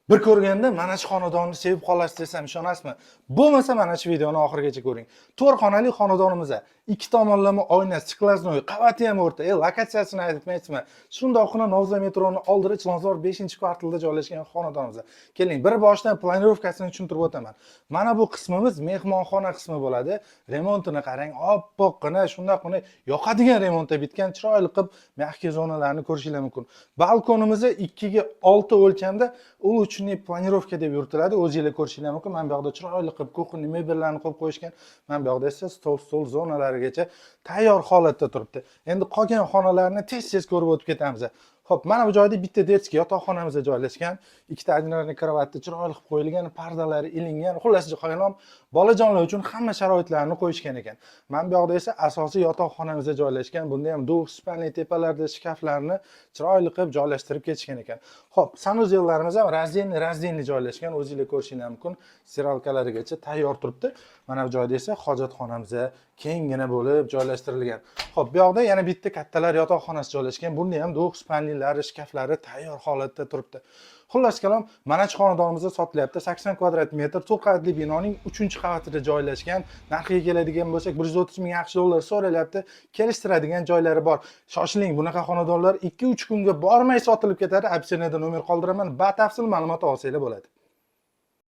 Bir ko'rganda mana shu xonadonni sevib qolasiz desam ishonasizmi? Bo'lmasa mana shu videoni oxirigacha ko'ring. 4 xonali xonadonimiz. Ikki tomonlama oyna, skvoznoy, qavati ham o'rta. Lokatsiyasini aytmaysizmi? Shundoqqina Novza metroning oldida Chilonzor 5-kvartalda joylashgan xonadonimiz. Keling, bir boshdan planirovkasini tushuntirib o'taman. Mana bu qismimiz mehmonxona qismi bo'ladi. Remontini qarang, oppoqqina, shundoqqina yoqadigan remontda bitgan, chiroyli qilib mehki zonalarni ko'rishingiz mumkin. Balkonimiz 2 ga 6 o'lchamda ulучшенный planirovka deb yuritiladi. O'zingiz ko'rishingiz mumkin. Mana bu yerda chiroyli qilib kuxonniy mebellarni qo'yib qo'yishgan. Mana bu yerda esa stol zonalarigacha tayyor holatda turibdi. Endi qolgan xonalarni tez-tez ko'rib o'tib ketamiz. Xo'p, mana bu joyda bitta detskiy yotoqxonamiz joylashgan. Ikkita одинарный karavotni chiroyli qilib qo'yilgan, pardalari ilingan. Xullas, qo'yilgan bolajonlar uchun hamma sharoitlarni qo'yishgan ekan. Mana bu yerda esa asosiy yotoqxonamiz joylashgan. Bunda ham duch spanli tepalarda shkaflarni chiroyli qilib joylashtirib ketishgan ekan. Xo'p, sanuzellarimiz ham razdельный joylashgan. O'zingiz ko'rishingiz mumkin. Siralkalarigacha tayyor turibdi. Mana bu joyda esa hojatxonamiz kenggina bo'lib joylashtirilgan. Xo'p, bu yoqda yana bitta kattalar yotoqxonasi joylashgan. Bunda ham duch spanlilari, shkaflari tayyor holatda turibdi. Xullas kalom, mana shu xonadonimizda sotilyapti. 80 kvadrat metr 4 qavatli binoning 3-qavatida joylashgan. Narxiga keladigan bo'lsak, 130 ming AQSh dollari so'ralyapti. Kelishtiradigan joylari bor. Shoshiling, bunaqa xonadonlar 2-3 kunga bormay sotilib ketadi. Opsiyada nomer qoldiraman, batafsil ma'lumot olsanglar bo'ladi.